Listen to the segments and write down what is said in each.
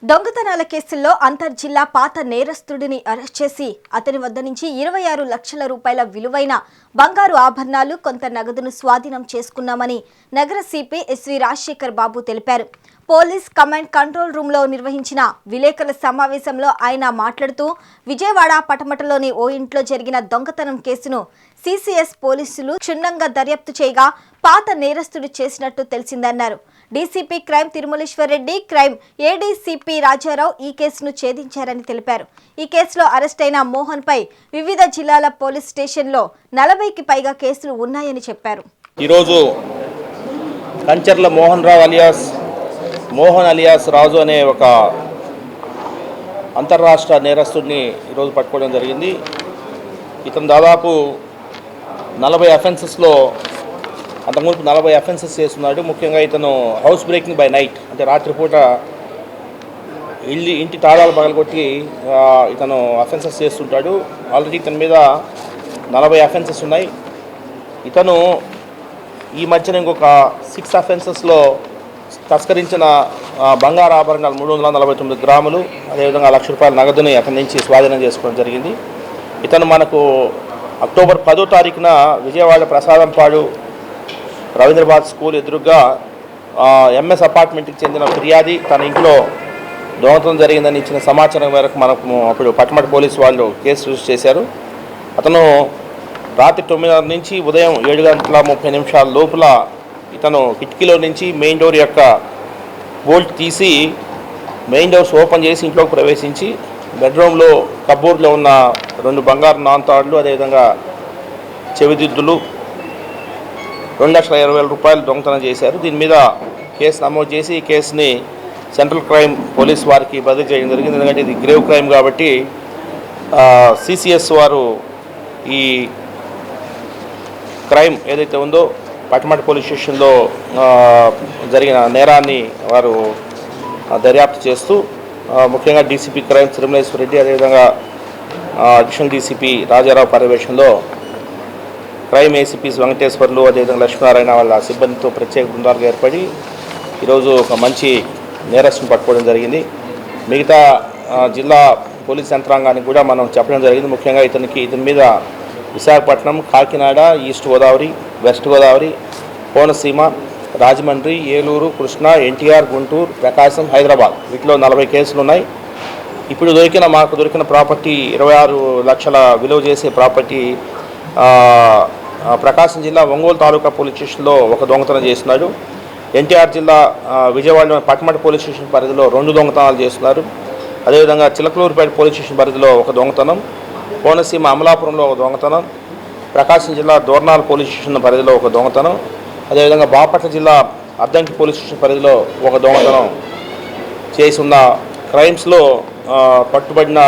దొంగతనాల కేసుల్లో అంతర్జిల్లా పాత నేరస్తుడిని అరెస్ట్ చేసి అతని వద్ద నుంచి 26 లక్షల రూపాయల విలువైన బంగారు ఆభరణాలు కొంత నగదును స్వాధీనం చేసుకున్నామని నగర సిపి ఎస్వి రాజశేఖర్ బాబు తెలిపారు. పోలీస్ కమాండ్ కంట్రోల్ రూమ్ లో నిర్వహించిన విలేకరుల సమావేశంలో ఆయన మాట్లాడుతూ విజయవాడ పటమటలోని ఓ ఇంట్లో జరిగిన దొంగతనం కేసును సిసిఎస్ పోలీసులు క్షుణ్ణంగా దర్యాప్తు చేయగా పాత నేరస్తుడు చేసినట్టు తెలిసిందన్నారు. DCP crime Tirumaleshwar Reddy, crime ADCP Rajarao ఈ కేసును ఛేదించారని తెలిపారు. ఈ కేసులో అరెస్ట్ అయిన మోహన్ పై వివిధ జిల్లాల పోలీస్ స్టేషన్లో 40కి పైగా కేసులు ఉన్నాయని చెప్పారు. ఈరోజు కంచర్ల మోహన్ అలియాస్ రాజు అనే ఒక అంతర్రాష్ట్ర నేరస్తుడిని ఈరోజు పట్టుకోవడం జరిగింది. ఇతను దాదాపు 40 అఫెన్సెస్లో అంతకుముందు 40 అఫెన్సెస్ చేస్తున్నాడు. ముఖ్యంగా ఇతను హౌస్ బ్రేకింగ్ బై నైట్, అంటే రాత్రిపూట ఇంటి తాళాలు పగలగొట్టి ఇతను అఫెన్సెస్ చేస్తుంటాడు. ఆల్రెడీ ఇతని మీద 40 అఫెన్సెస్ ఉన్నాయి. ఇతను ఈ మధ్యన ఇంకొక 6 అఫెన్సెస్లో తస్కరించిన బంగారు ఆభరణాలు 349 గ్రాములు, అదేవిధంగా ₹1,00,000 నగదుని అతని నుంచి స్వాధీనం చేసుకోవడం జరిగింది. ఇతను మనకు అక్టోబర్ 10వ తారీఖున విజయవాడ ప్రసాదంపాడు రవీంద్రబాద్ స్కూల్ ఎదురుగా ఎంఎస్ అపార్ట్మెంట్కి చెందిన ఫిర్యాది తన ఇంట్లో దొంగతనం జరిగిందని ఇచ్చిన సమాచారం మేరకు మనకు అప్పుడు పటమట పోలీసు వాళ్ళు కేసు రిజిస్టర్ చేశారు. అతను రాత్రి 9:30 నుంచి ఉదయం 7:30 లోపల ఇతను కిటికీలో నుంచి మెయిన్ డోర్ యొక్క బోల్ట్ తీసి మెయిన్ డోర్స్ ఓపెన్ చేసి ఇంట్లోకి ప్రవేశించి బెడ్రూమ్లో కబోర్డ్లో ఉన్న 2 బంగారు నాంతాడులు, అదేవిధంగా చెవిదిద్దులు, ₹2,20,000 దొంగతనం చేశారు. దీని మీద కేసు నమోదు చేసి ఈ కేసుని సెంట్రల్ క్రైమ్ పోలీస్ వారికి బదిలీ చేయడం జరిగింది. ఎందుకంటే ఇది గ్రేవ్ క్రైమ్ కాబట్టి సిసిఎస్ వారు ఈ క్రైమ్ ఏదైతే ఉందో పటమట పోలీస్ స్టేషన్లో జరిగిన నేరాన్ని వారు దర్యాప్తు చేస్తూ ముఖ్యంగా డీసీపీ క్రైమ్ తిరుమలేశ్వర్ రెడ్డి, అదేవిధంగా అడిషనల్ డీసీపీ రాజారావు పర్యవేక్షణలో క్రైమ్ ఏసీపీస్ వెంకటేశ్వర్లు, అదేవిధంగా లక్ష్మీనారాయణ వాళ్ళ సిబ్బందితో ప్రత్యేక బృందాలుగా ఏర్పడి ఈరోజు ఒక మంచి నేరస్తుని పట్టుకోవడం జరిగింది. మిగతా జిల్లా పోలీస్ యంత్రాంగానికి కూడా మనం చెప్పడం జరిగింది. ముఖ్యంగా ఇతని మీద విశాఖపట్నం, కాకినాడ, ఈస్ట్ గోదావరి, వెస్ట్ గోదావరి, కోనసీమ, రాజమండ్రి, ఏలూరు, కృష్ణా, ఎన్టీఆర్, గుంటూరు, ప్రకాశం, హైదరాబాద్ వీటిలో 40 కేసులు ఉన్నాయి. ఇప్పుడు మాకు దొరికిన ప్రాపర్టీ 26 లక్షల విలువ చేసే ప్రాపర్టీ ప్రకాశం జిల్లా ఒంగోలు తాలూకా పోలీస్ స్టేషన్లో ఒక దొంగతనం చేస్తున్నాడు. ఎన్టీఆర్ జిల్లా విజయవాడ పటమట పోలీస్ స్టేషన్ పరిధిలో 2 దొంగతనాలు చేస్తున్నారు. అదేవిధంగా చిలకలూరుపేట పోలీస్ స్టేషన్ పరిధిలో ఒక దొంగతనం, కోనసీమ అమలాపురంలో ఒక దొంగతనం, ప్రకాశం జిల్లా దోర్నాల్ పోలీస్ స్టేషన్ పరిధిలో ఒక దొంగతనం, అదేవిధంగా బాపట్ల జిల్లా అద్దంకి పోలీస్ స్టేషన్ పరిధిలో ఒక దొంగతనం చేసి ఉన్న క్రైమ్స్లో పట్టుబడిన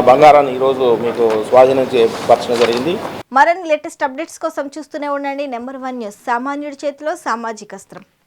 బంగారాన్ని ఈరోజు మీకు స్వాధీనం పరచడం జరిగింది. మరిన్ని లేటెస్ట్ అప్డేట్స్ కోసం చూస్తూనే ఉండండి నెంబర్ 1 న్యూస్. సామాన్యుడి చేతిలో సామాజిక అస్త్రం.